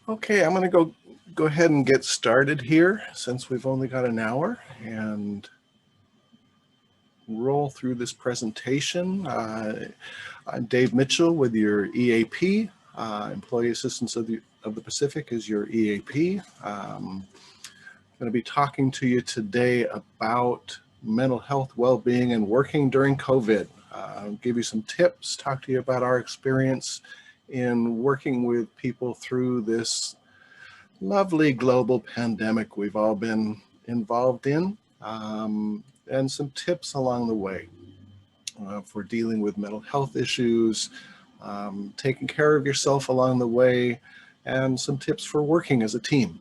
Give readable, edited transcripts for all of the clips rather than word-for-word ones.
Okay, I'm going to go ahead and get started here since we've only got an hour and roll through this presentation. I'm Dave Mitchell with your EAP. Employee Assistance of the Pacific is your EAP. I'm going to be talking to you today about mental health, well-being, and working during COVID. Give you some tips, talk to you about our experience in working with people through this lovely global pandemic we've all been involved in, and some tips along the way for dealing with mental health issues, taking care of yourself along the way, and some tips for working as a team.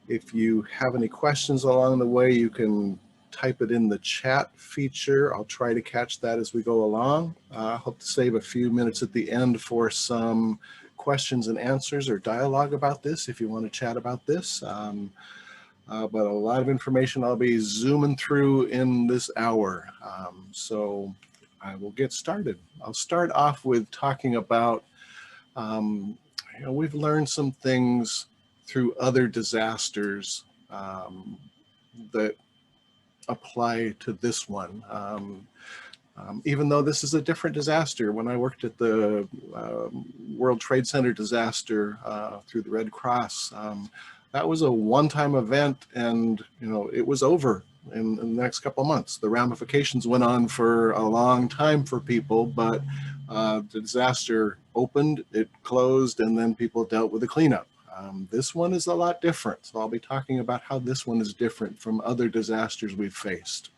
If you have any questions along the way, you can type it in the chat feature. I'll try to catch that as we go along. I hope to save a few minutes at the end for some questions and answers or dialogue about this if you want to chat about this. But a lot of information I'll be zooming through in this hour. So I will get started. I'll start off with talking about, we've learned some things through other disasters that apply to this one. Even though this is a different disaster, when I worked at the World Trade Center disaster through the Red Cross, that was a one-time event, and it was over in the next couple of months. The ramifications went on for a long time for people, but the disaster opened, it closed, and then people dealt with the cleanup. This one is a lot different, so I'll be talking about how this one is different from other disasters we've faced.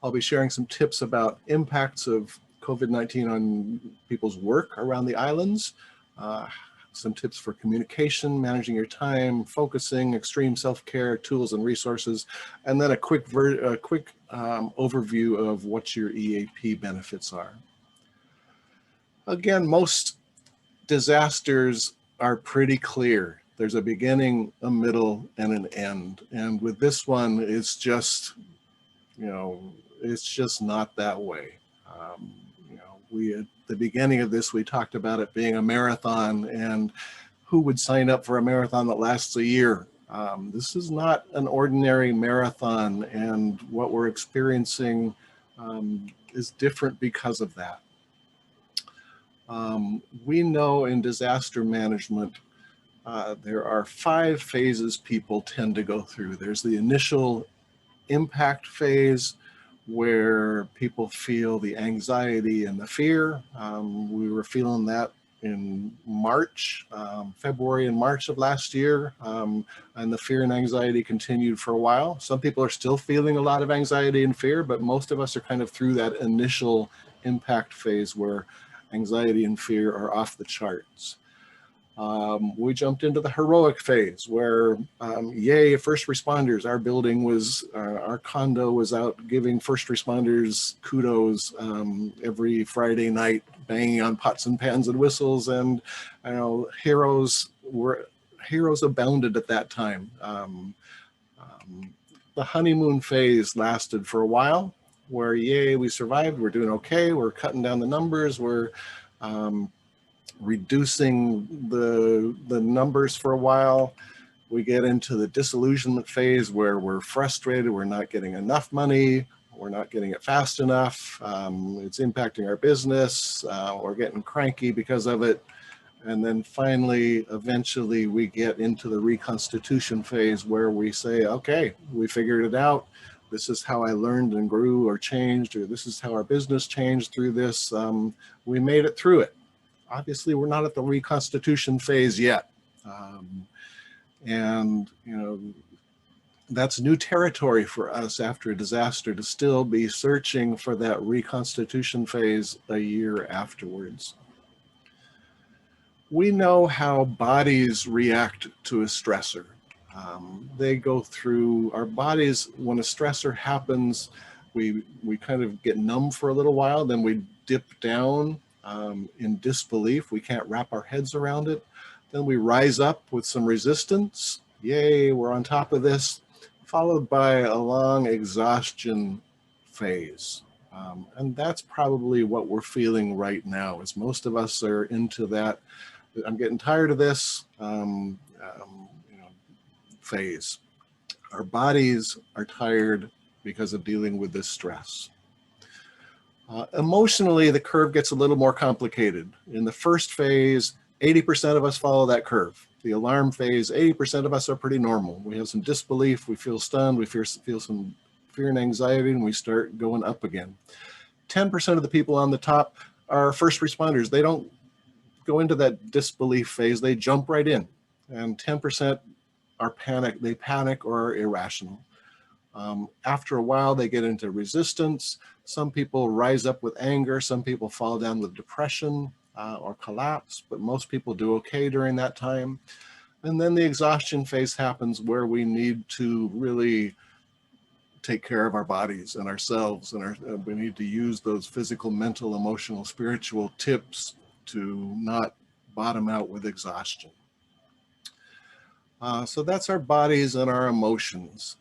I'll be sharing some tips about impacts of COVID-19 on people's work around the islands, some tips for communication, managing your time, focusing, extreme self-care, tools and resources, and then a quick overview of what your EAP benefits are. Again, most disasters are pretty clear. There's a beginning, a middle, and an end. And with this one, it's just, it's just not that way. At the beginning of this, we talked about it being a marathon, and who would sign up for a marathon that lasts a year? This is not an ordinary marathon, and what we're experiencing is different because of that. We know in disaster management, there are 5 phases people tend to go through. There's the initial impact phase, where people feel the anxiety and the fear. We were feeling that in March, February and March of last year, and the fear and anxiety continued for a while. Some people are still feeling a lot of anxiety and fear, but most of us are kind of through that initial impact phase where anxiety and fear are off the charts. We jumped into the heroic phase where, yay, first responders. Our building was, our condo was out giving first responders kudos every Friday night, banging on pots and pans and whistles, and heroes abounded at that time. The honeymoon phase lasted for a while, where yay, we survived, we're doing okay, we're cutting down the numbers, we're reducing the numbers for a while. We get into the disillusionment phase where we're frustrated, we're not getting enough money, we're not getting it fast enough, it's impacting our business, we're getting cranky because of it. And then finally, eventually we get into the reconstitution phase where we say, okay, we figured it out. This is how I learned and grew or changed, or this is how our business changed through this. We made it through it. Obviously, we're not at the reconstitution phase yet. That's new territory for us after a disaster to still be searching for that reconstitution phase a year afterwards. We know how bodies react to a stressor. They go through, our bodies, when a stressor happens, we kind of get numb for a little while, then we dip down in disbelief. We can't wrap our heads around it. Then we rise up with some resistance. Yay, we're on top of this, followed by a long exhaustion phase. And that's probably what we're feeling right now, as most of us are into that I'm getting tired of this phase. Our bodies are tired because of dealing with this stress. Emotionally, the curve gets a little more complicated. In the first phase, 80% of us follow that curve. The alarm phase, 80% of us are pretty normal. We have some disbelief, we feel stunned, we feel some fear and anxiety, and we start going up again. 10% of the people on the top are first responders. They don't go into that disbelief phase, they jump right in. And 10% are they panic or are irrational. After a while, they get into resistance. Some people rise up with anger. Some people fall down with depression or collapse, but most people do okay during that time. And then the exhaustion phase happens, where we need to really take care of our bodies and ourselves, and we need to use those physical, mental, emotional, spiritual tips to not bottom out with exhaustion. So that's our bodies and our emotions.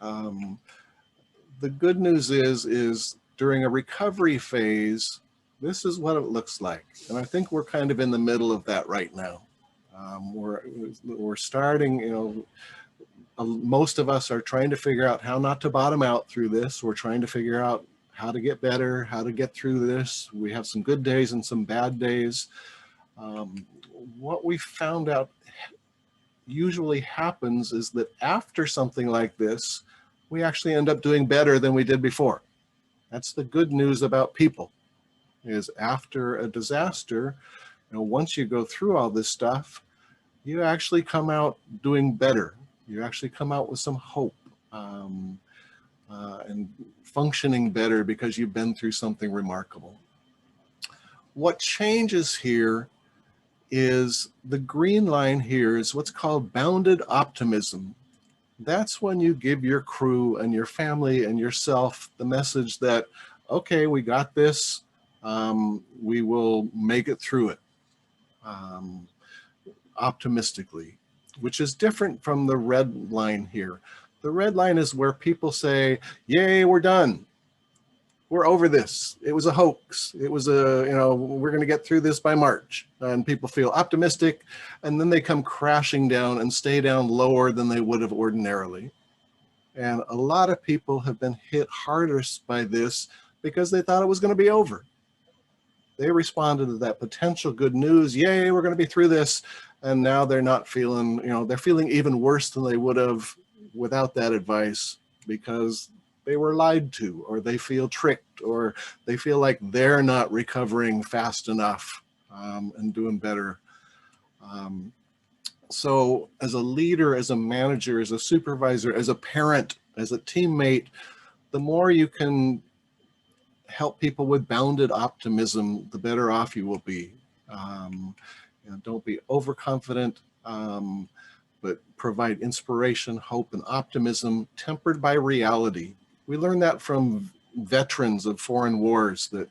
The good news is during a recovery phase, this is what it looks like. And I think we're kind of in the middle of that right now. We're starting, most of us are trying to figure out how not to bottom out through this. We're trying to figure out how to get better, how to get through this. We have some good days and some bad days. What we found out usually happens is that after something like this, we actually end up doing better than we did before. That's the good news about people, is after a disaster, once you go through all this stuff, you actually come out doing better. You actually come out with some hope and functioning better because you've been through something remarkable. What changes here is the green line here is what's called bounded optimism. That's when you give your crew and your family and yourself the message that, okay, we got this, we will make it through it optimistically, which is different from the red line here. The red line is where people say, yay, we're done. We're over this. It was a hoax. It was we're going to get through this by March. And people feel optimistic, and then they come crashing down and stay down lower than they would have ordinarily. And a lot of people have been hit hardest by this because they thought it was going to be over. They responded to that potential good news, yay, we're going to be through this. And now they're not feeling, they're feeling even worse than they would have without that advice, because they were lied to, or they feel tricked, or they feel like they're not recovering fast enough and doing better. So as a leader, as a manager, as a supervisor, as a parent, as a teammate, the more you can help people with bounded optimism, the better off you will be. Don't be overconfident, but provide inspiration, hope, and optimism tempered by reality. We learned that from veterans of foreign wars, that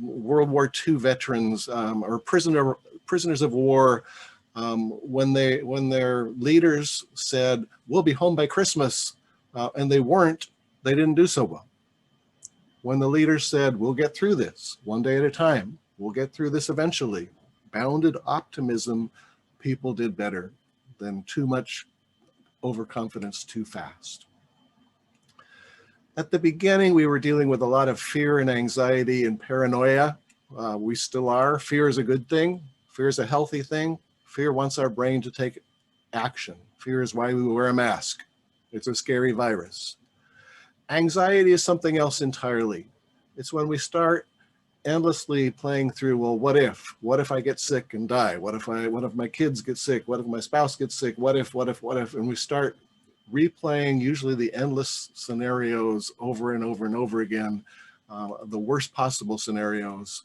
World War II veterans or prisoners of war, when their leaders said, we'll be home by Christmas, and they weren't, they didn't do so well. When the leaders said, we'll get through this one day at a time, we'll get through this eventually, bounded optimism, people did better than too much overconfidence too fast. At the beginning, we were dealing with a lot of fear and anxiety and paranoia. We still are. Fear is a good thing. Fear is a healthy thing. Fear wants our brain to take action. Fear is why we wear a mask. It's a scary virus. Anxiety is something else entirely. It's when we start endlessly playing through, well, what if? What if I get sick and die? What if my kids get sick? What if my spouse gets sick? What if? And we start replaying usually the endless scenarios over and over and over again, the worst possible scenarios.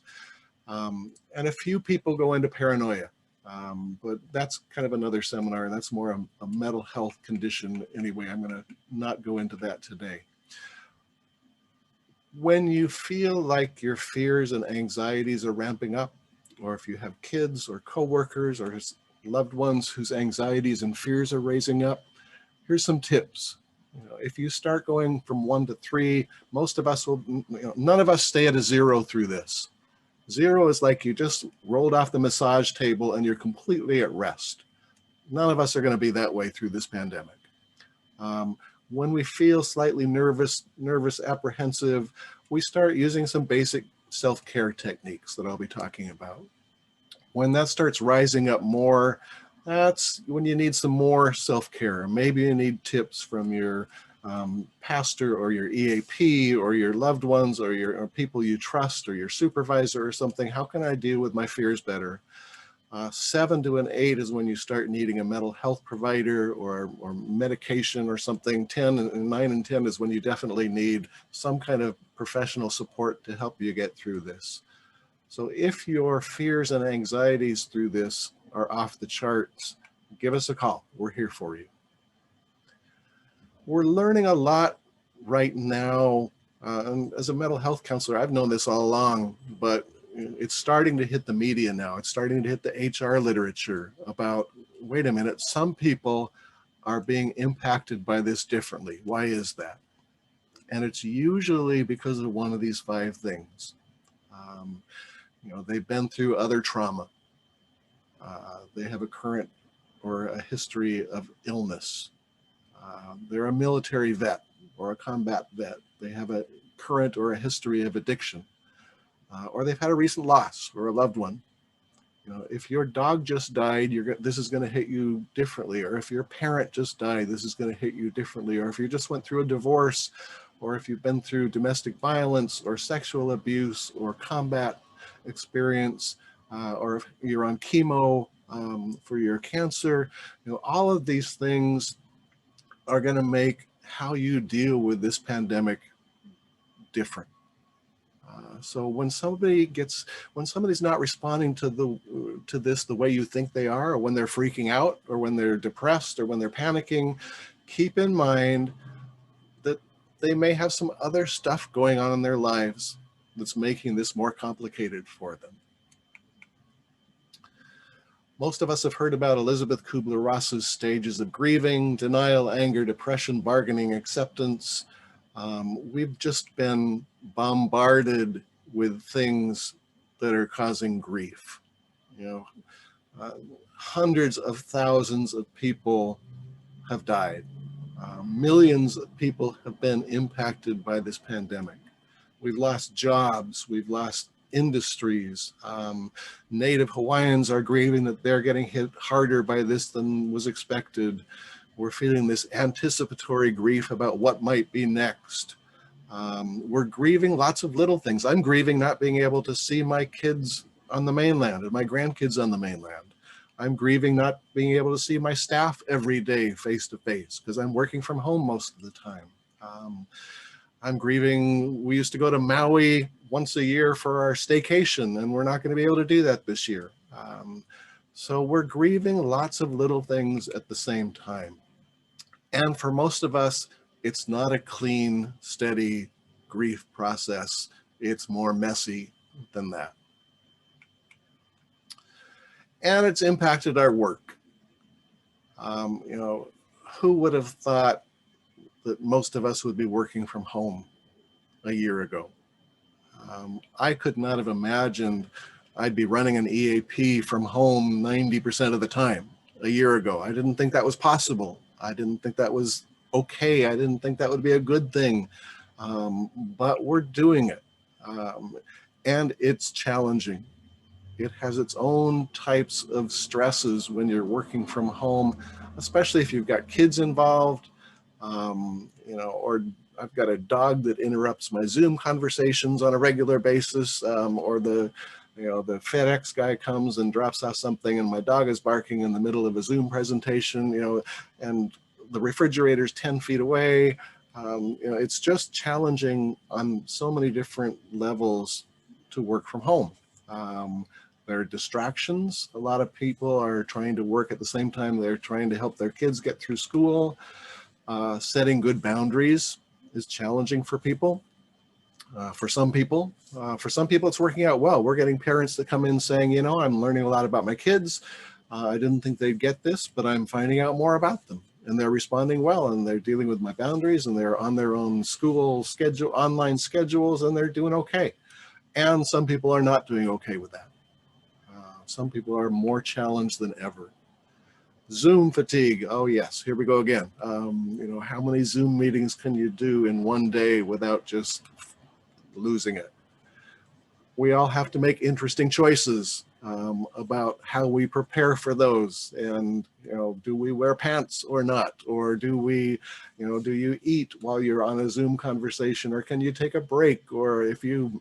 And a few people go into paranoia, but that's kind of another seminar, and that's more a mental health condition anyway. I'm going to not go into that today. When you feel like your fears and anxieties are ramping up, or if you have kids or coworkers or loved ones whose anxieties and fears are raising up, here's some tips. If you start going from 1 to 3, most of us will, none of us stay at a 0 through this. 0 is like you just rolled off the massage table and you're completely at rest. None of us are going to be that way through this pandemic. When we feel slightly nervous, apprehensive, we start using some basic self-care techniques that I'll be talking about. When that starts rising up more, that's when you need some more self-care. Maybe you need tips from your pastor or your EAP or your loved ones or people you trust or your supervisor or something. How can I deal with my fears better? 7 to an 8 is when you start needing a mental health provider or medication or something. 10 and 9 and 10 is when you definitely need some kind of professional support to help you get through this. So if your fears and anxieties through this are off the charts, give us a call. We're here for you. We're learning a lot right now. And as a mental health counselor, I've known this all along, but it's starting to hit the media now. It's starting to hit the HR literature about, wait a minute, some people are being impacted by this differently. Why is that? And it's usually because of one of these 5 things. They've been through other trauma. They have a current or a history of illness. They're a military vet or a combat vet. They have a current or a history of addiction. Or they've had a recent loss or a loved one. If your dog just died, this is going to hit you differently. Or if your parent just died, this is going to hit you differently. Or if you just went through a divorce, or if you've been through domestic violence or sexual abuse or combat experience, or if you're on chemo for your cancer, all of these things are going to make how you deal with this pandemic different. So when somebody's not responding to this the way you think they are, or when they're freaking out, or when they're depressed, or when they're panicking, keep in mind that they may have some other stuff going on in their lives that's making this more complicated for them. Most of us have heard about Elizabeth Kubler-Ross's stages of grieving: denial, anger, depression, bargaining, acceptance. We've just been bombarded with things that are causing grief. Hundreds of thousands of people have died. Millions of people have been impacted by this pandemic. We've lost jobs, we've lost industries. Native Hawaiians are grieving that they're getting hit harder by this than was expected. We're feeling this anticipatory grief about what might be next. We're grieving lots of little things. I'm grieving not being able to see my kids on the mainland and my grandkids on the mainland. I'm grieving not being able to see my staff every day face to face because I'm working from home most of the time. I'm grieving, we used to go to Maui once a year for our staycation, and we're not going to be able to do that this year. So we're grieving lots of little things at the same time. And for most of us, it's not a clean, steady grief process. It's more messy than that. And it's impacted our work. Who would have thought that most of us would be working from home a year ago? I could not have imagined I'd be running an EAP from home 90% of the time a year ago. I didn't think that was possible. I didn't think that was okay. I didn't think that would be a good thing. But we're doing it. And it's challenging. It has its own types of stresses when you're working from home, especially if you've got kids involved, or I've got a dog that interrupts my Zoom conversations on a regular basis, or the FedEx guy comes and drops off something and my dog is barking in the middle of a Zoom presentation, and the refrigerator's 10 feet away. It's just challenging on so many different levels to work from home. There are distractions. A lot of people are trying to work at the same time they're trying to help their kids get through school. Setting good boundaries is challenging for people. For some people, it's working out well. We're getting parents that come in saying, I'm learning a lot about my kids. I didn't think they'd get this, but I'm finding out more about them. And they're responding well, and they're dealing with my boundaries, and they're on their own school schedule, online schedules, and they're doing okay. And some people are not doing okay with that. Some people are more challenged than ever. Zoom fatigue. Oh yes, here we go again. How many Zoom meetings can you do in one day without just losing it? We all have to make interesting choices about how we prepare for those. And, do we wear pants or not? Or do we, do you eat while you're on a Zoom conversation? Or can you take a break? Or if you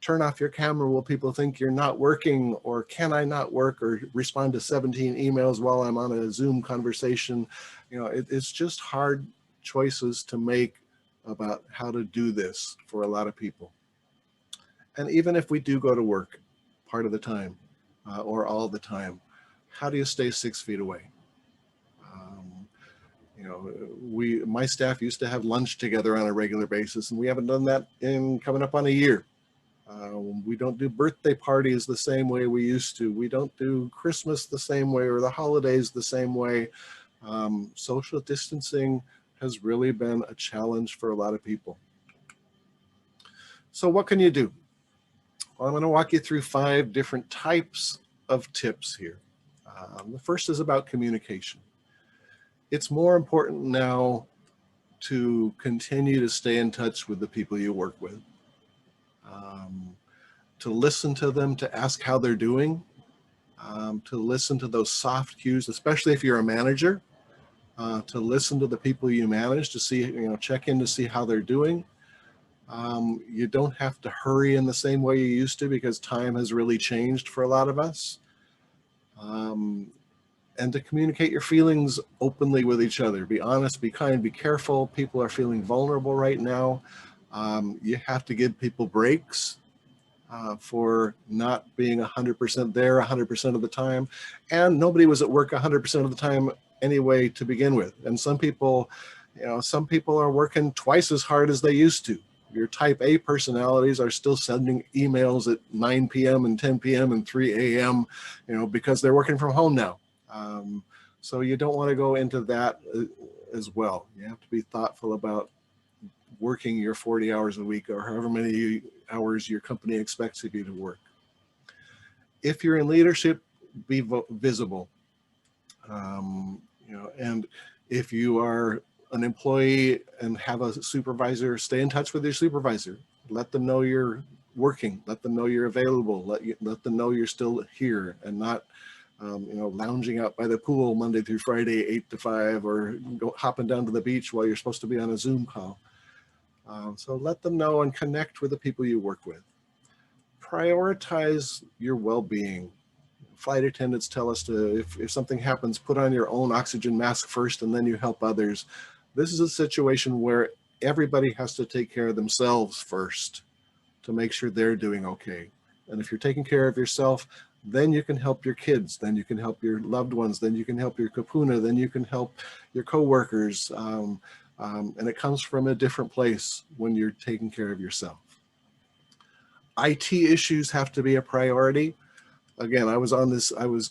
turn off your camera, will people think you're not working? Or can I not work or respond to 17 emails while I'm on a Zoom conversation? It's just hard choices to make about how to do this for a lot of people. And even if we do go to work part of the time or all the time, how do you stay 6 feet away? My staff used to have lunch together on a regular basis, and we haven't done that in coming up on a year. We don't do birthday parties the same way we used to. We don't do Christmas the same way or the holidays the same way. Social distancing has really been a challenge for a lot of people. So what can you do? Well, I'm going to walk you through 5 different types of tips here. The first is about communication. It's more important now to continue to stay in touch with the people you work with, to listen to them, to ask how they're doing, to listen to those soft cues, especially if you're a manager, to listen to the people you manage, to see, check in to see how they're doing. You don't have to hurry in the same way you used to because time has really changed for a lot of us. And to communicate your feelings openly with each other. Be honest, be kind, be careful. People are feeling vulnerable right now. You have to give people breaks for not being 100% there 100% of the time. And nobody was at work 100% of the time anyway to begin with. And some people are working twice as hard as they used to. Your type A personalities are still sending emails at 9 p.m. and 10 p.m. and 3 a.m., because they're working from home now. So you don't want to go into that as well. You have to be thoughtful about working your 40 hours a week or however many hours your company expects of you to work. If you're in leadership, be visible. And if you are an employee and have a supervisor, stay in touch with your supervisor. Let them know you're working. Let them know you're available. Let them know you're still here and not, lounging out by the pool Monday through Friday, 8 to 5, or hopping down to the beach while you're supposed to be on a Zoom call. So let them know and connect with the people you work with. Prioritize your well-being. Flight attendants tell us to, if something happens, put on your own oxygen mask first and then you help others. This is a situation where everybody has to take care of themselves first to make sure they're doing okay. And if you're taking care of yourself, then you can help your kids, then you can help your loved ones, then you can help your kapuna, then you can help your coworkers. And it comes from a different place when you're taking care of yourself. IT issues have to be a priority. Again, I was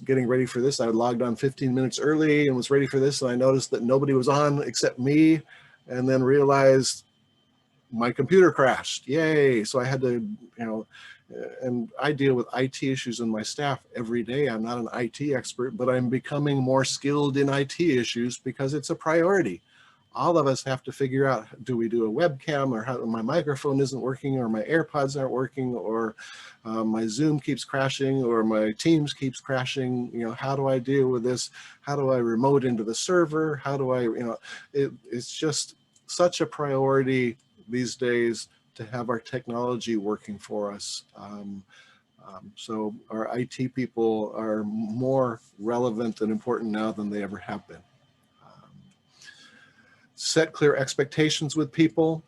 getting ready for this. I logged on 15 minutes early and was ready for this. And I noticed that nobody was on except me, and then realized my computer crashed. Yay. So I had to, and I deal with IT issues in my staff every day. I'm not an IT expert, but I'm becoming more skilled in IT issues because it's a priority. All of us have to figure out, do we do a webcam, or how my microphone isn't working, or my AirPods aren't working, or my Zoom keeps crashing, or my Teams keeps crashing. How do I deal with this? How do I remote into the server? How do I, it's just such a priority these days to have our technology working for us. So our IT people are more relevant and important now than they ever have been. Set clear expectations with people.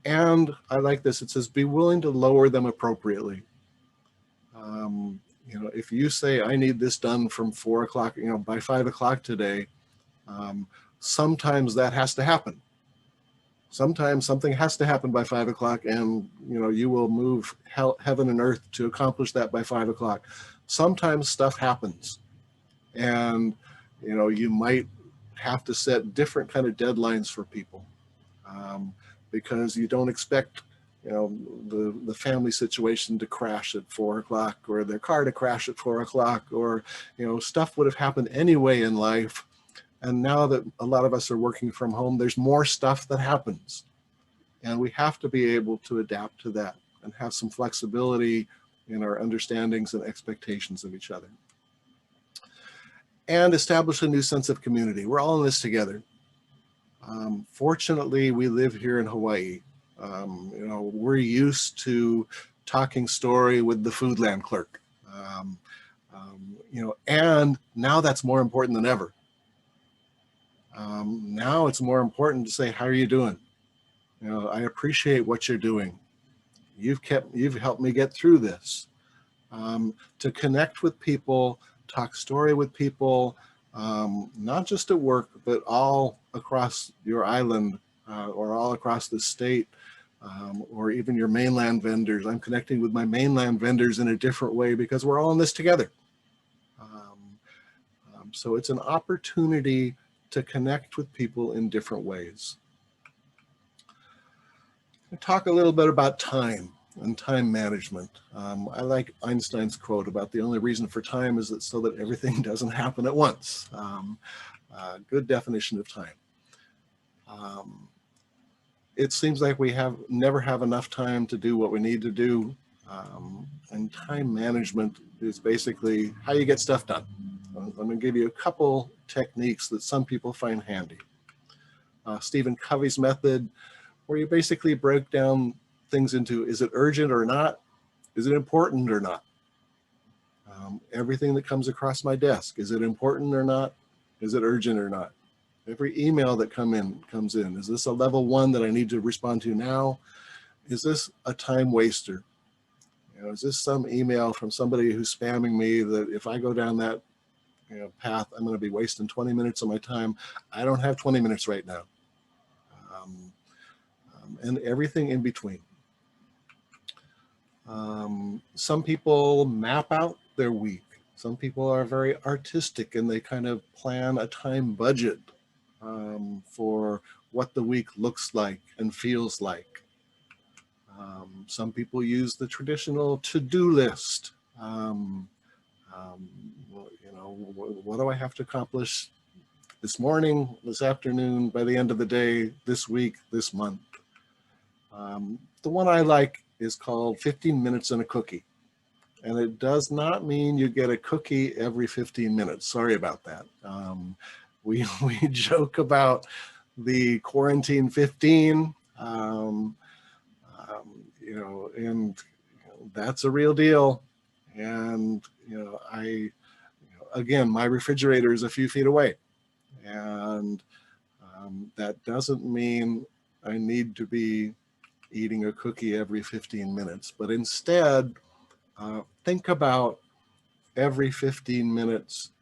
And I like this, it says, be willing to lower them appropriately. If you say, I need this done from 4 o'clock, by 5 o'clock today, sometimes that has to happen. Sometimes something has to happen by 5 o'clock, and you will move heaven and earth to accomplish that by 5 o'clock. Sometimes stuff happens, and you might have to set different kind of deadlines for people, because you don't expect you know, the family situation to crash at 4 o'clock, or their car to crash at 4 o'clock, or, you know, stuff would have happened anyway in life. And now that a lot of us are working from home, there's more stuff that happens. And we have to be able to adapt to that and have some flexibility in our understandings and expectations of each other. And establish a new sense of community. We're all in this together. Fortunately, we live here in Hawaii. You know, we're used to talking story with the Foodland clerk. You know, and now that's more important than ever. Now it's more important to say, how are you doing? You know, I appreciate what you're doing. You've helped me get through this. To connect with people, talk story with people, not just at work, but all across your island, or all across the state, or even your mainland vendors. I'm connecting with my mainland vendors in a different way because we're all in this together. So it's an opportunity to connect with people in different ways. I'll talk a little bit about time and time management. I like Einstein's quote about the only reason for time is that so that everything doesn't happen at once. Good definition of time. It seems like we never have enough time to do what we need to do. And time management is basically how you get stuff done. I'm going to give you a couple techniques that some people find handy. Stephen Covey's method, where you basically break down things into, is it urgent or not? Is it important or not? Everything that comes across my desk, is it important or not? Is it urgent or not? Every email that comes in, is this a level 1 that I need to respond to now? Is this a time waster? You know, is this some email from somebody who's spamming me that if I go down that path, I'm going to be wasting 20 minutes of my time? I don't have 20 minutes right now. And everything in between. Some people map out their week. Some people are very artistic and they kind of plan a time budget for what the week looks like and feels like. Some people use the traditional to-do list. You know, what do I have to accomplish this morning, this afternoon, by the end of the day, this week, this month? The one I like is called 15 minutes and a cookie. And it does not mean you get a cookie every 15 minutes. Sorry about that. We joke about the quarantine 15, you know, and that's a real deal. And, you know, again, my refrigerator is a few feet away. And that doesn't mean I need to be eating a cookie every 15 minutes, but instead think about every 15 minutes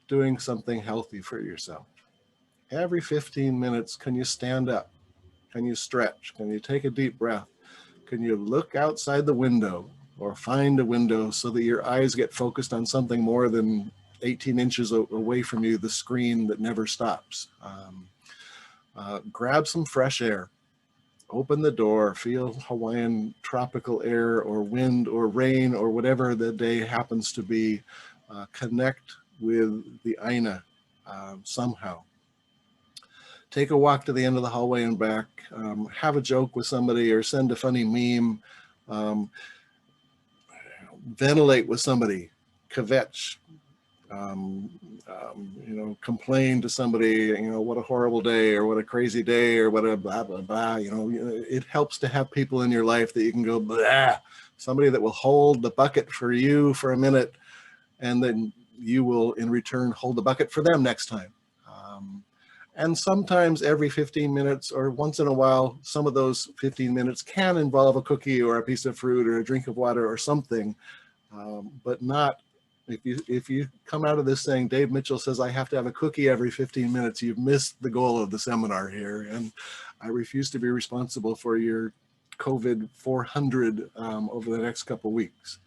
doing something healthy for yourself. Every 15 minutes, can you stand up? Can you stretch? Can you take a deep breath? Can you look outside the window or find a window so that your eyes get focused on something more than 18 inches away from you, the screen that never stops? Grab some fresh air. Open the door, feel Hawaiian tropical air or wind or rain or whatever the day happens to be. Connect with the Aina somehow. Take a walk to the end of the hallway and back. Have a joke with somebody or send a funny meme. Ventilate with somebody. Kvetch. You know, complain to somebody, you know, what a horrible day or what a crazy day or what a blah, blah, blah. You know, it helps to have people in your life that you can go, blah, somebody that will hold the bucket for you for a minute, and then you will in return hold the bucket for them next time. And sometimes every 15 minutes or once in a while, some of those 15 minutes can involve a cookie or a piece of fruit or a drink of water or something, but not. If you come out of this saying, Dave Mitchell says I have to have a cookie every 15 minutes, you've missed the goal of the seminar here. And I refuse to be responsible for your COVID 400 over the next couple weeks.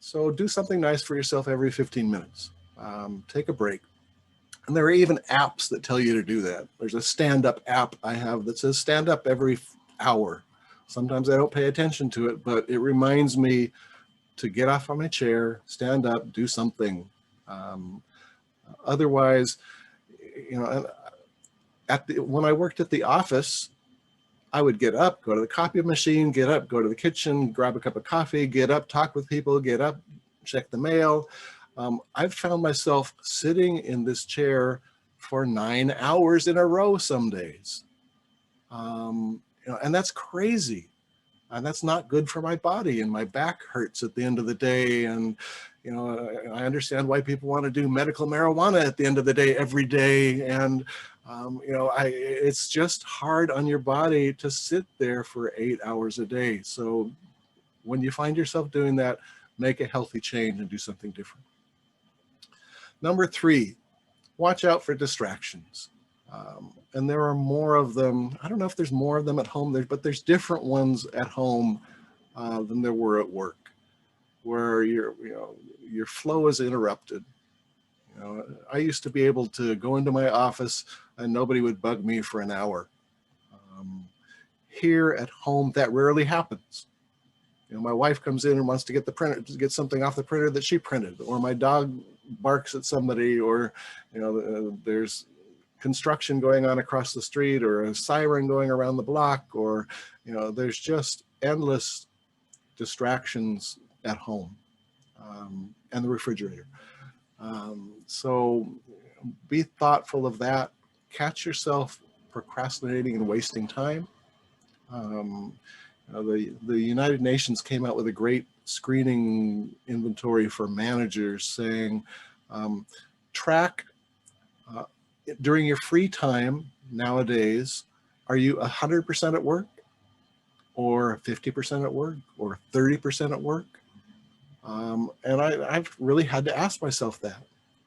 So do something nice for yourself every 15 minutes. Take a break. And there are even apps that tell you to do that. There's a stand-up app I have that says stand up every hour Sometimes I don't pay attention to it, but it reminds me to get off on my chair, stand up, do something. Otherwise, you know, when I worked at the office, I would get up, go to the copy machine, get up, go to the kitchen, grab a cup of coffee, get up, talk with people, get up, check the mail. I've found myself sitting in this chair for 9 hours in a row some days. You know, and that's crazy. And that's not good for my body, and my back hurts at the end of the day. And, you know, I understand why people want to do medical marijuana at the end of the day, every day. And, you know, it's just hard on your body to sit there for 8 hours a day. So when you find yourself doing that, make a healthy change and do something different. Number 3, watch out for distractions. And there are more of them. I don't know if there's more of them at home, but there's different ones at home than there were at work, where your flow is interrupted. You know, I used to be able to go into my office and nobody would bug me for an hour. Here at home, that rarely happens. You know, my wife comes in and wants to get the printer, to get something off the printer that she printed, or my dog barks at somebody, or, you know, there's construction going on across the street, or a siren going around the block, or, you know, there's just endless distractions at home, and the refrigerator. So be thoughtful of that. Catch yourself procrastinating and wasting time. The United Nations came out with a great screening inventory for managers, saying track during your free time nowadays, are you 100% at work, or 50% at work, or 30% at work? And I've really had to ask myself that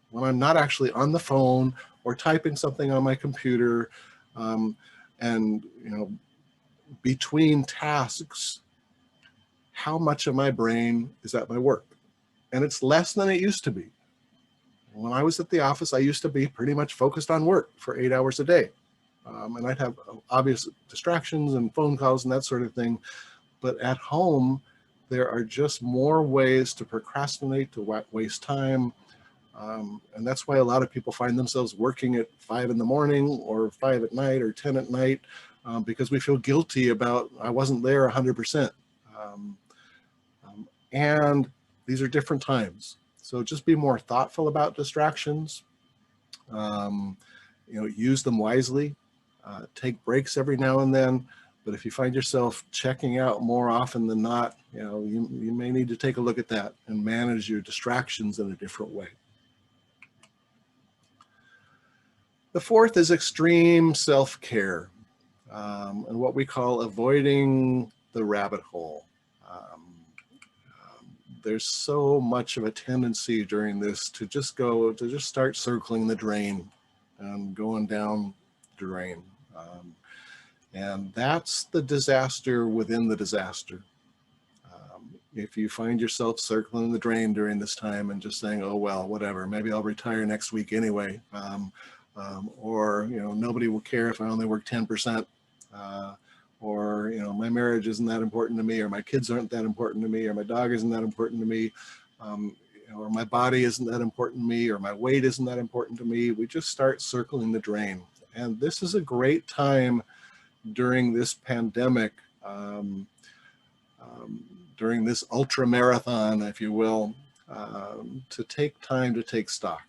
when I'm not actually on the phone or typing something on my computer, and, you know, between tasks, how much of my brain is at my work? And it's less than it used to be. When I was at the office, I used to be pretty much focused on work for 8 hours a day. And I'd have obvious distractions and phone calls and that sort of thing. But at home, there are just more ways to procrastinate, to waste time. And that's why a lot of people find themselves working at 5 in the morning, or 5 at night, or 10 at night, because we feel guilty about, I wasn't there 100%. And these are different times. So just be more thoughtful about distractions. You know, use them wisely. Take breaks every now and then. But if you find yourself checking out more often than not, you know, you may need to take a look at that and manage your distractions in a different way. The 4th is extreme self-care, and what we call avoiding the rabbit hole. There's so much of a tendency during this to just start circling the drain and going down the drain. And that's the disaster within the disaster. If you find yourself circling the drain during this time and just saying, oh, well, whatever, maybe I'll retire next week anyway. Or, you know, nobody will care if I only work 10%. Or, you know, my marriage isn't that important to me, or my kids aren't that important to me, or my dog isn't that important to me, or my body isn't that important to me, or my weight isn't that important to me. We just start circling the drain. And this is a great time during this pandemic, during this ultra marathon, if you will, to take time to take stock.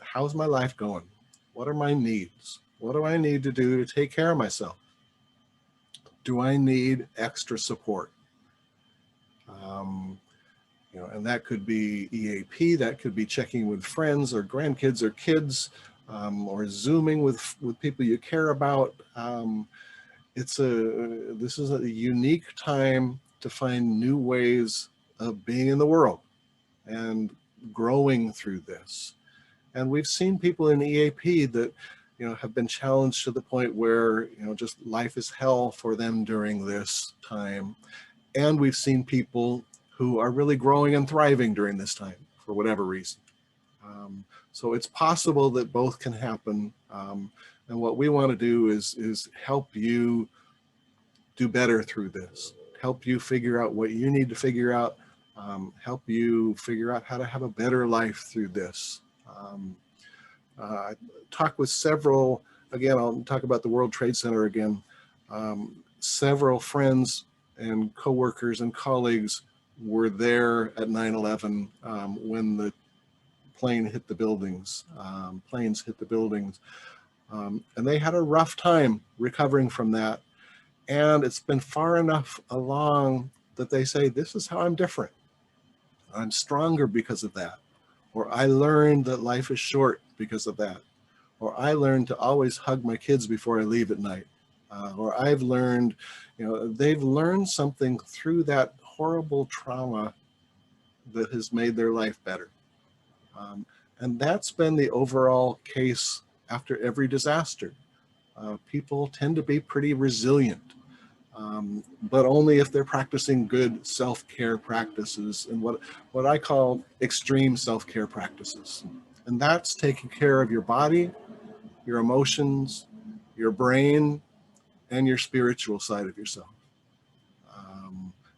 How's my life going? What are my needs? What do I need to do to take care of myself? Do I need extra support? You know, and that could be EAP, that could be checking with friends or grandkids or kids, or Zooming with people you care about. This is a unique time to find new ways of being in the world and growing through this. And we've seen people in EAP that, you know, have been challenged to the point where, you know, just life is hell for them during this time. And we've seen people who are really growing and thriving during this time for whatever reason. So it's possible that both can happen. And what we want to do is help you do better through this, help you figure out what you need to figure out, help you figure out how to have a better life through this. I talked with several, again, I'll talk about the World Trade Center again, several friends and coworkers and colleagues were there at 9/11 when the planes hit the buildings, and they had a rough time recovering from that. And it's been far enough along that they say, this is how I'm different. I'm stronger because of that. Or I learned that life is short because of that. Or I learned to always hug my kids before I leave at night. Or I've learned, they've learned something through that horrible trauma that has made their life better. And that's been the overall case after every disaster. People tend to be pretty resilient, but only if they're practicing good self-care practices and what I call extreme self-care practices. And that's taking care of your body, your emotions, your brain, and your spiritual side of yourself.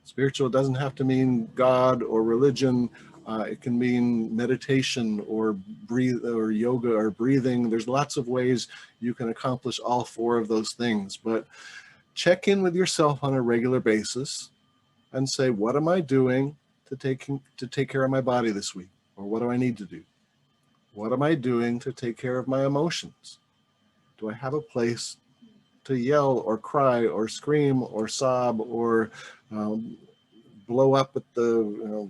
Spiritual doesn't have to mean God or religion. It can mean meditation or breathe or yoga or breathing. There's lots of ways you can accomplish all four of those things. But check in with yourself on a regular basis and say, what am I doing to take care of my body this week? Or what do I need to do? What am I doing to take care of my emotions? Do I have a place to yell or cry or scream or sob or blow up at the,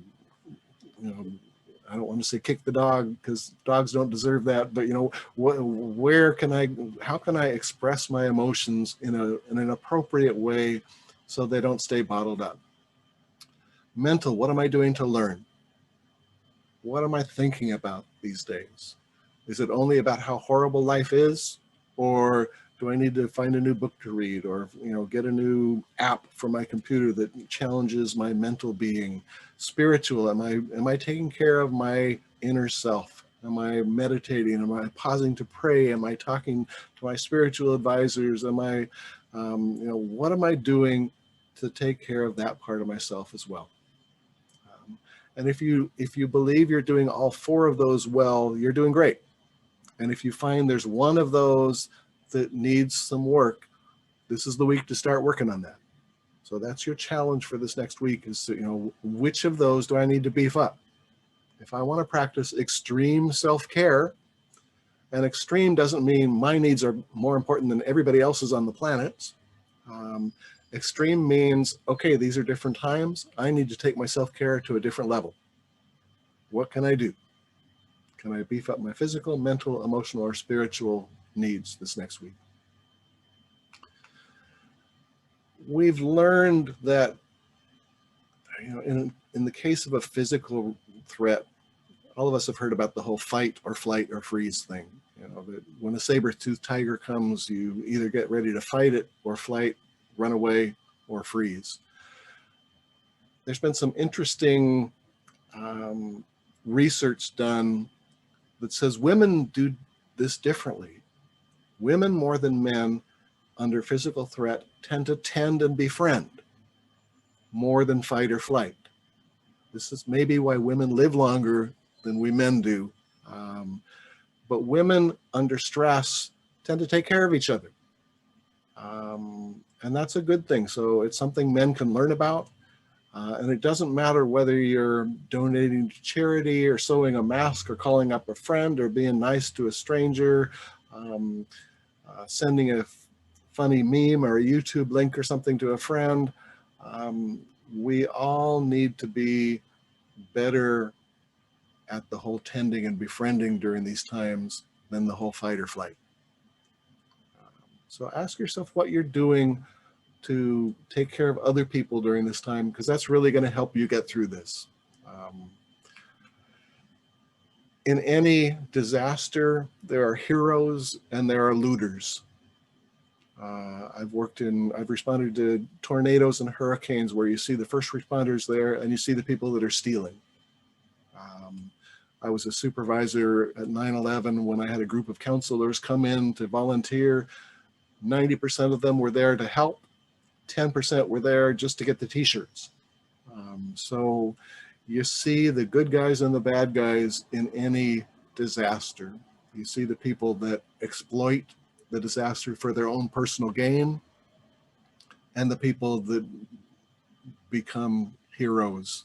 I don't want to say kick the dog because dogs don't deserve that, but how can I express my emotions in an appropriate way so they don't stay bottled up? Mental, what am I doing to learn? What am I thinking about these days? Is it only about how horrible life is, or do I need to find a new book to read, or get a new app for my computer that challenges my mental being? Spiritual, am I taking care of my inner self? Am I meditating? Am I pausing to pray? Am I talking to my spiritual advisors? Am I, what am I doing to take care of that part of myself as well? And if you believe you're doing all four of those well, you're doing great. And if you find there's one of those that needs some work, this is the week to start working on that. So that's your challenge for this next week is to, which of those do I need to beef up? If I want to practice extreme self-care, and extreme doesn't mean my needs are more important than everybody else's on the planet. Extreme means, okay, these are different times. I need to take my self-care to a different level. What can I do? Can I beef up my physical, mental, emotional, or spiritual needs this next week? We've learned that, in the case of a physical threat, all of us have heard about the whole fight or flight or freeze thing. That when a saber-toothed tiger comes, you either get ready to fight it or flight, run away, or freeze. There's been some interesting research done that says women do this differently. Women more than men under physical threat tend to tend and befriend more than fight or flight. This is maybe why women live longer than we men do. But women under stress tend to take care of each other. And that's a good thing. So it's something men can learn about. And it doesn't matter whether you're donating to charity or sewing a mask or calling up a friend or being nice to a stranger, sending a funny meme or a YouTube link or something to a friend. We all need to be better at the whole tending and befriending during these times than the whole fight or flight. So ask yourself what you're doing to take care of other people during this time, because that's really going to help you get through this. In any disaster, there are heroes and there are looters. I've responded to tornadoes and hurricanes where you see the first responders there and you see the people that are stealing. I was a supervisor at 9/11 when I had a group of counselors come in to volunteer. 90% of them were there to help. 10% were there just to get the t-shirts. So you see the good guys and the bad guys in any disaster. You see the people that exploit the disaster for their own personal gain, and the people that become heroes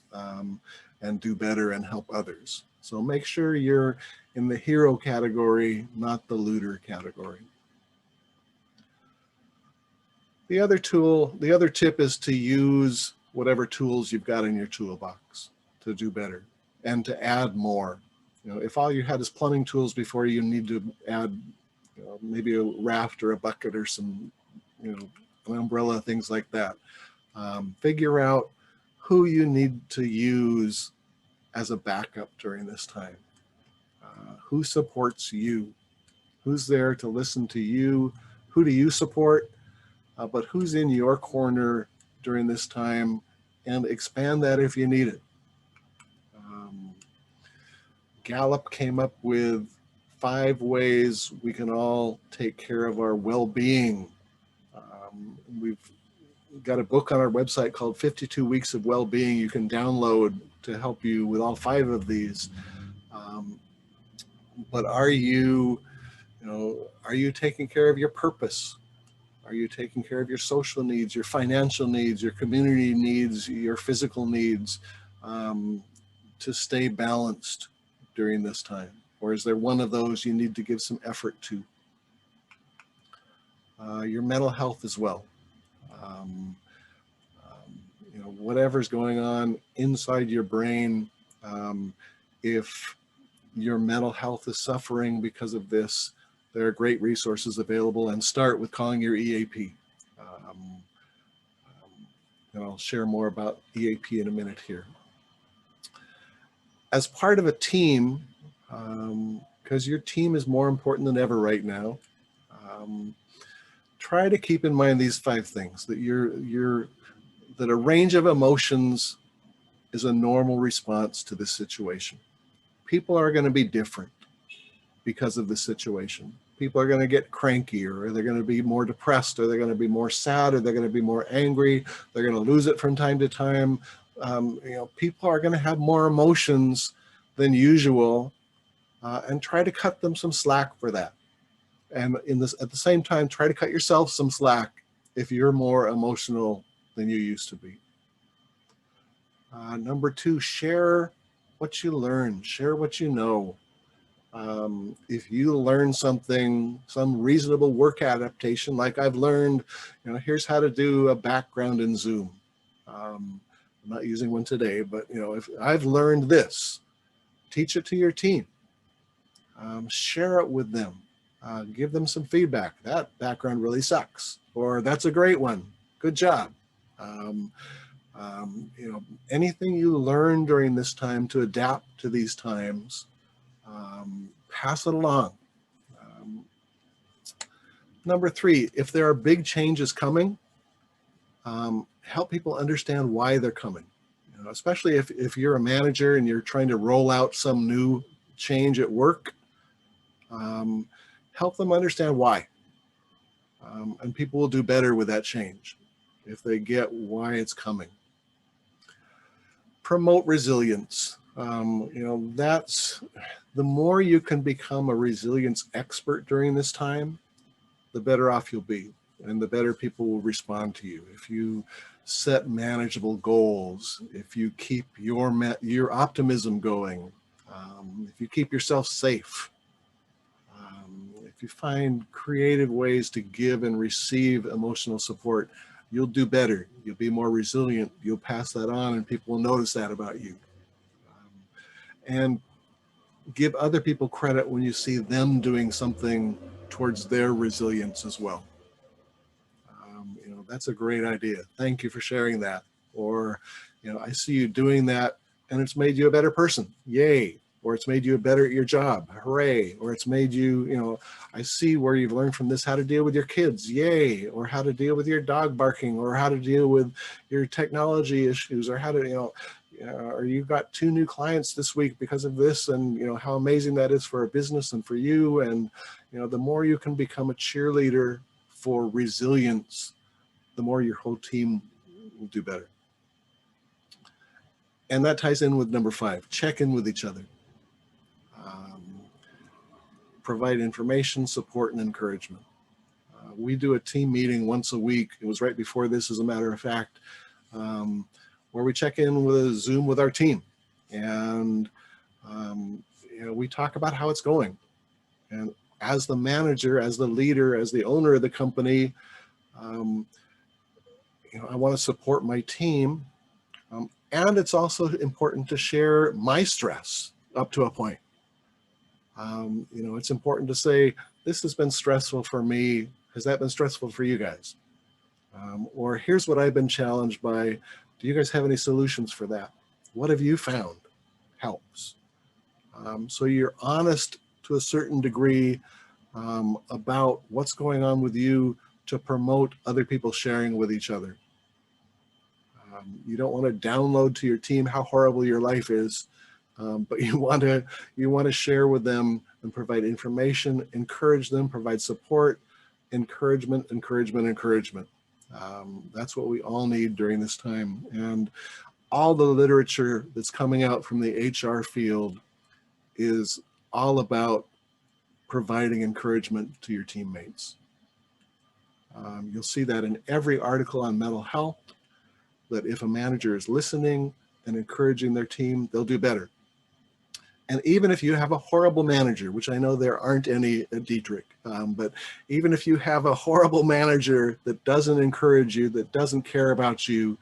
and do better and help others. So make sure you're in the hero category, not the looter category. The other tip is to use whatever tools you've got in your toolbox to do better and to add more. You know, if all you had is plumbing tools before, you need to add, you know, maybe a raft or a bucket or some, you know, an umbrella, things like that. Figure out who you need to use as a backup during this time. Who supports you? Who's there to listen to you? Who do you support? But who's in your corner during this time, and expand that if you need it. Gallup came up with 5 ways we can all take care of our well-being. We've got a book on our website called 52 Weeks of Well-Being you can download to help you with all 5 of these. But are you taking care of your purpose? Are you taking care of your social needs, your financial needs, your community needs, your physical needs, to stay balanced during this time? Or is there one of those you need to give some effort to? Your mental health as well. You know, whatever's going on inside your brain, if your mental health is suffering because of this, there are great resources available, and start with calling your EAP. And I'll share more about EAP in a minute here. As part of a team, because your team is more important than ever right now, try to keep in mind these 5 things, that that a range of emotions is a normal response to this situation. People are going to be different because of the situation. People are going to get cranky, or they're going to be more depressed, or they're going to be more sad, or they're going to be more angry. They're going to lose it from time to time. You know, people are going to have more emotions than usual, and try to cut them some slack for that. And at the same time, try to cut yourself some slack if you're more emotional than you used to be. Number 2, share what you learn, share what you know. If you learn something, some reasonable work adaptation, like I've learned, you know, here's how to do a background in Zoom. I'm not using one today, but you know, if I've learned this, teach it to your team. Share it with them. Give them some feedback. That background really sucks, or that's a great one. Good job. You know, anything you learn during this time to adapt to these times, pass it along. Number 3, if there are big changes coming, help people understand why they're coming. You know, especially if you're a manager and you're trying to roll out some new change at work, help them understand why. And people will do better with that change if they get why it's coming. Promote resilience. You know, that's the more you can become a resilience expert during this time, the better off you'll be, and the better people will respond to you. If you set manageable goals, if you keep your optimism going, if you keep yourself safe, if you find creative ways to give and receive emotional support, you'll do better. You'll be more resilient. You'll pass that on, and people will notice that about you. And give other people credit when you see them doing something towards their resilience as well. You know, that's a great idea. Thank you for sharing that. Or, you know, I see you doing that and it's made you a better person. Yay. Or it's made you better at your job. Hooray. Or it's made you, you know, I see where you've learned from this how to deal with your kids. Yay. Or how to deal with your dog barking, or how to deal with your technology issues, or how to, you know, or you got 2 new clients this week because of this, and you know how amazing that is for a business and for you. And you know, the more you can become a cheerleader for resilience, the more your whole team will do better. And that ties in with number 5, check in with each other. Provide information, support, and encouragement. We do a team meeting once a week. It was right before this, as a matter of fact, where we check in with a Zoom with our team. And we talk about how it's going. And as the manager, as the leader, as the owner of the company, I want to support my team. And it's also important to share my stress up to a point. It's important to say, this has been stressful for me. Has that been stressful for you guys? Or here's what I've been challenged by. Do you guys have any solutions for that? What have you found helps? So you're honest to a certain degree about what's going on with you to promote other people sharing with each other. You don't want to download to your team how horrible your life is, but you want to share with them and provide information, encourage them, provide support, encouragement. That's what we all need during this time. And all the literature that's coming out from the HR field is all about providing encouragement to your teammates. You'll see that in every article on mental health, that if a manager is listening and encouraging their team, they'll do better. And even if you have a horrible manager, which I know there aren't any at DTRIC, but even if you have a horrible manager that doesn't encourage you, that doesn't care about you,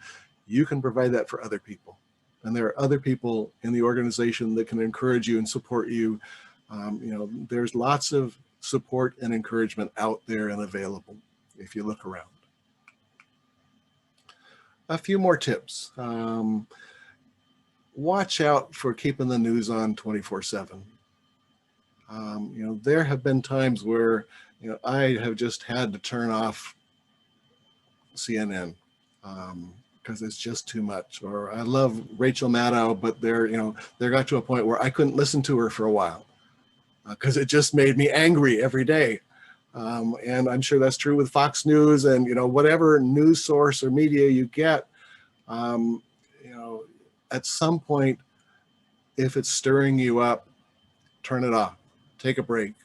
you can provide that for other people. And there are other people in the organization that can encourage you and support you. There's lots of support and encouragement out there and available if you look around. A few more tips. Watch out for keeping the news on 24/7. There have been times where I have just had to turn off CNN because it's just too much. Or I love Rachel Maddow, but there got to a point where I couldn't listen to her for a while because it just made me angry every day. And I'm sure that's true with Fox News and whatever news source or media you get. At some point, if it's stirring you up, turn it off. Take a break.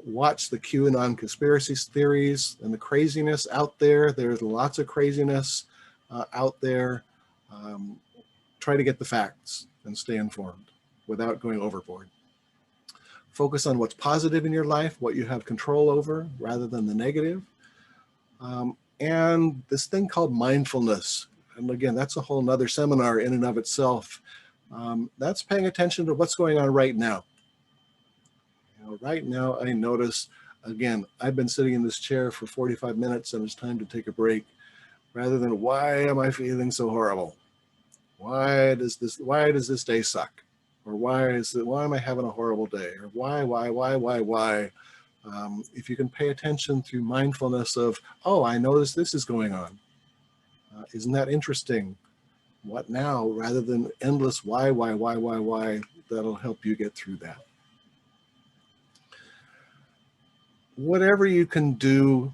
Watch the QAnon conspiracy theories and the craziness out there. There's lots of craziness out there. Try to get the facts and stay informed without going overboard. Focus on what's positive in your life, what you have control over, rather than the negative. And this thing called mindfulness. And again, that's a whole nother seminar in and of itself. That's paying attention to what's going on right now. Right now, I notice, again, I've been sitting in this chair for 45 minutes and it's time to take a break, rather than why am I feeling so horrible? Why does this day suck? Or why am I having a horrible day? Or why? If you can pay attention through mindfulness of, oh, I notice this is going on. Isn't that interesting? What now? Rather than endless why, that'll help you get through that. Whatever you can do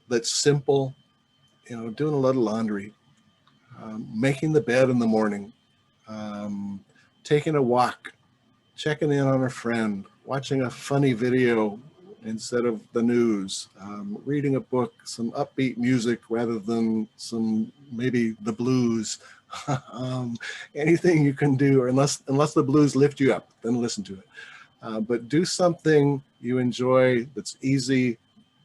that's simple, doing a little laundry, making the bed in the morning, taking a walk, checking in on a friend, watching a funny video instead of the news, reading a book, some upbeat music rather than maybe the blues. Anything you can do, or unless the blues lift you up, then listen to it. But do something you enjoy that's easy,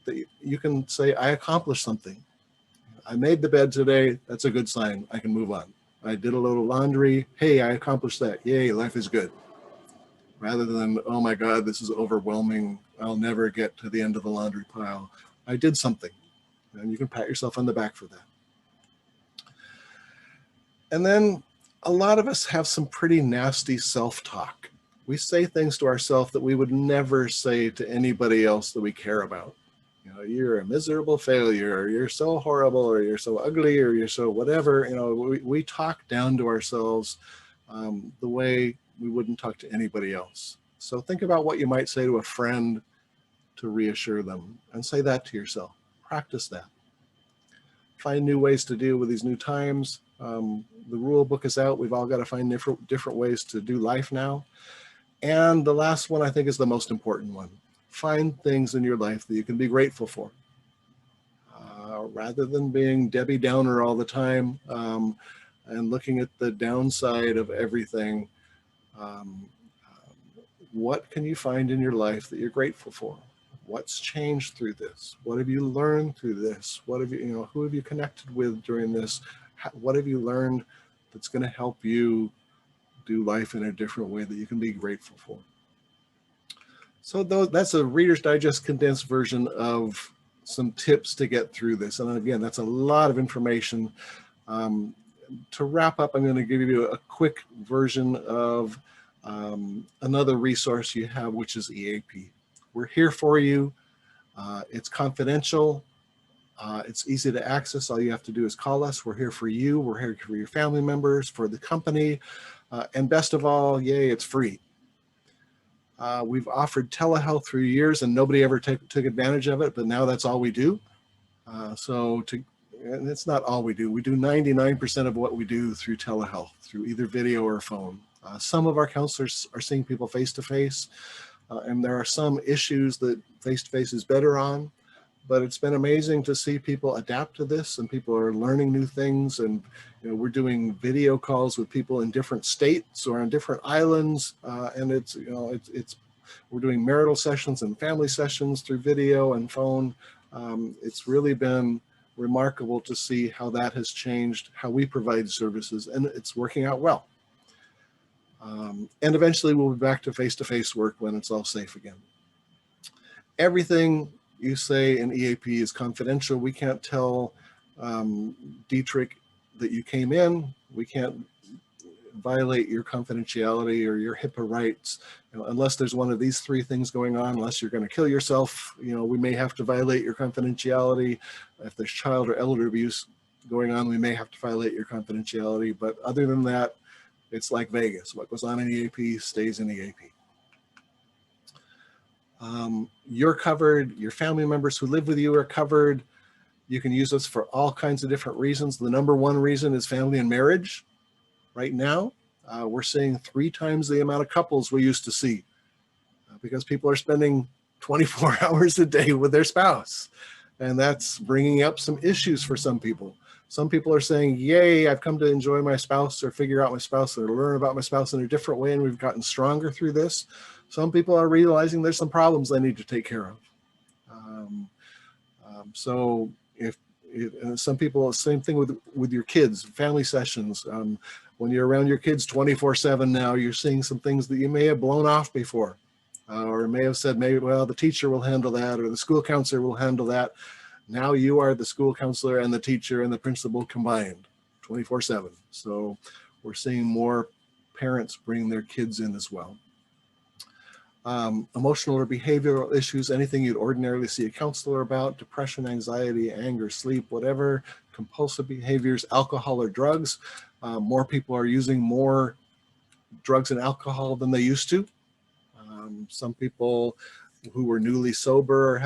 that you can say, I accomplished something. I made the bed today. That's a good sign. I can move on. I did a little laundry. Hey, I accomplished that. Yay, life is good. Rather than, oh my God, this is overwhelming. I'll never get to the end of the laundry pile. I did something. And you can pat yourself on the back for that. And then a lot of us have some pretty nasty self-talk. We say things to ourselves that we would never say to anybody else that we care about. You're a miserable failure, or you're so horrible, or you're so ugly, or you're so whatever. We talk down to ourselves the way we wouldn't talk to anybody else. So think about what you might say to a friend to reassure them, and say that to yourself. Practice that. find new ways to deal with these new times. The rule book is out. We've all got to find different ways to do life now. And the last one I think is the most important one. Find things in your life that you can be grateful for. Rather than being Debbie Downer all the time and looking at the downside of everything, what can you find in your life that you're grateful for? What's changed through this? What have you learned through this? What have you, who have you connected with during this? What have you learned that's going to help you do life in a different way that you can be grateful for? So that's a Reader's Digest condensed version of some tips to get through this. And again, that's a lot of information. To wrap up, I'm going to give you a quick version of another resource you have, which is EAP. We're here for you. It's confidential. It's easy to access. All you have to do is call us. We're here for you. We're here for your family members, for the company. And best of all, yay, it's free. We've offered telehealth for years and nobody ever took advantage of it, but now that's all we do. And it's not all we do. We do 99% of what we do through telehealth, through either video or phone. Some of our counselors are seeing people face-to-face, and there are some issues that face-to-face is better on, but it's been amazing to see people adapt to this, and people are learning new things. And we're doing video calls with people in different states or on different islands, and we're doing marital sessions and family sessions through video and phone. It's really been remarkable to see how that has changed how we provide services, and it's working out well. And eventually we'll be back to face-to-face work when it's all safe again. Everything you say in EAP is confidential. We can't tell DTRIC that you came in. We can't violate your confidentiality or your HIPAA rights, unless there's one of these three things going on. Unless you're going to kill yourself, we may have to violate your confidentiality. If there's child or elder abuse going on, we may have to violate your confidentiality. But other than that, it's like Vegas. What goes on in EAP stays in EAP. You're covered. Your family members who live with you are covered. You can use us for all kinds of different reasons. The number one reason is family and marriage. Right now, we're seeing 3 times the amount of couples we used to see because people are spending 24 hours a day with their spouse. And that's bringing up some issues for some people. Some people are saying, yay, I've come to enjoy my spouse or figure out my spouse or learn about my spouse in a different way, and we've gotten stronger through this. Some people are realizing there's some problems they need to take care of. So and some people, same thing with your kids, family sessions. When you're around your kids 24/7 now, you're seeing some things that you may have blown off before, or may have said, maybe, well, the teacher will handle that, or the school counselor will handle that. Now you are the school counselor and the teacher and the principal combined 24/7. So we're seeing more parents bring their kids in as well. Emotional or behavioral issues, anything you'd ordinarily see a counselor about, depression, anxiety, anger, sleep, whatever, compulsive behaviors, alcohol or drugs. More people are using more drugs and alcohol than they used to. Some people who were newly sober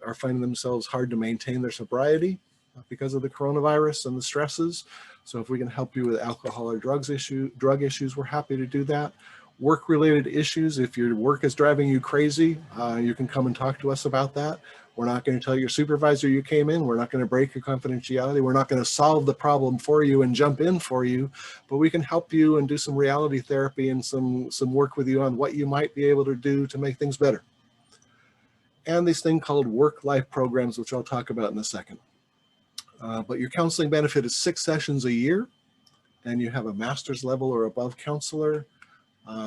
are finding themselves hard to maintain their sobriety because of the coronavirus and the stresses. So if we can help you with alcohol or drug issues, we're happy to do that. Work-related issues, if your work is driving you crazy, you can come and talk to us about that. We're not going to tell your supervisor you came in. We're not going to break your confidentiality. We're not going to solve the problem for you and jump in for you, but we can help you and do some reality therapy and some work with you on what you might be able to do to make things better. And this thing called work-life programs, which I'll talk about in a second. But your counseling benefit is 6 sessions a year, and you have a master's level or above counselor.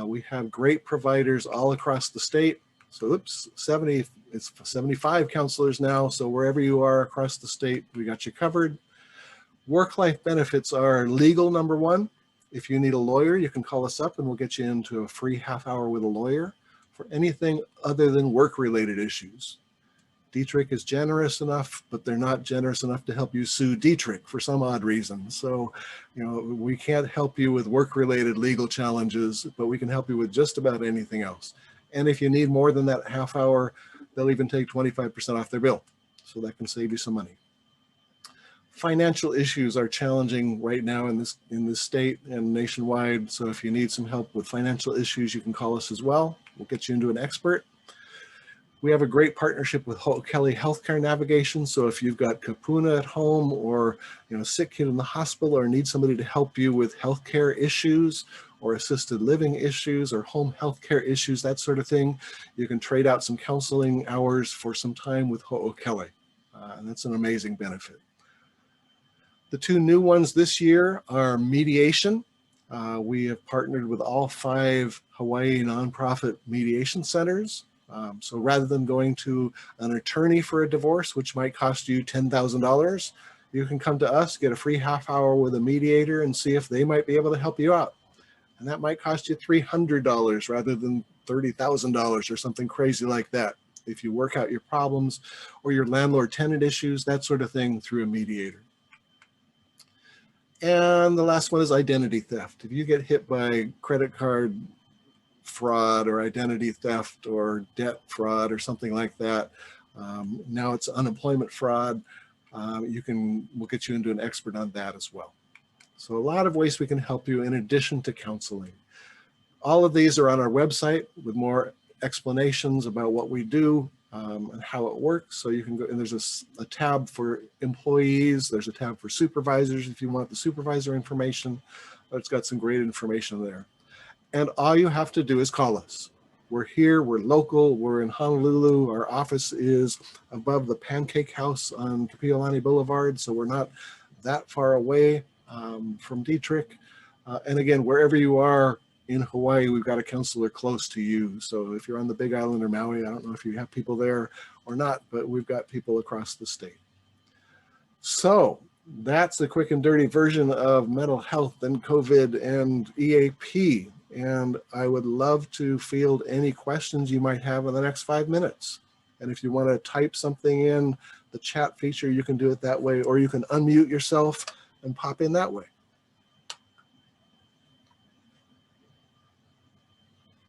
We have great providers all across the state. So it's 75 counselors now. So wherever you are across the state, we got you covered. Work-life benefits are legal, number one. If you need a lawyer, you can call us up and we'll get you into a free half-hour with a lawyer for anything other than work-related issues. DTRIC is generous enough, but they're not generous enough to help you sue DTRIC for some odd reason. So, we can't help you with work-related legal challenges, but we can help you with just about anything else. And if you need more than that half hour, they'll even take 25% off their bill. So that can save you some money. Financial issues are challenging right now in this state and nationwide. So if you need some help with financial issues, you can call us as well. We'll get you into an expert. We have a great partnership with Kelly Healthcare Navigation. So if you've got kapuna at home, or sick kid in the hospital, or need somebody to help you with healthcare issues or assisted living issues or home healthcare issues, that sort of thing, you can trade out some counseling hours for some time with Ho'okele. And that's an amazing benefit. The two new ones this year are Mediation. We have partnered with all 5 Hawaii nonprofit mediation centers. So rather than going to an attorney for a divorce, which might cost you $10,000, you can come to us, get a free half-hour with a mediator, and see if they might be able to help you out. And that might cost you $300 rather than $30,000 or something crazy like that, if you work out your problems or your landlord-tenant issues, that sort of thing, through a mediator. And the last one is identity theft. If you get hit by credit card fraud or identity theft or debt fraud or something like that, now it's unemployment fraud, we'll get you into an expert on that as well. So a lot of ways we can help you in addition to counseling. All of these are on our website with more explanations about what we do and how it works. So you can go, and there's a tab for employees. There's a tab for supervisors if you want the supervisor information. It's got some great information there. And all you have to do is call us. We're here, we're local, we're in Honolulu. Our office is above the Pancake House on Kapiolani Boulevard, so we're not that far away from DTRIC. And again, wherever you are in Hawaii, we've got a counselor close to you. So if you're on the Big Island or Maui, I don't know if you have people there or not, but we've got people across the state. So that's the quick and dirty version of mental health and COVID and EAP. And I would love to field any questions you might have in the next 5 minutes. And if you want to type something in the chat feature, you can do it that way, or you can unmute yourself and pop in that way.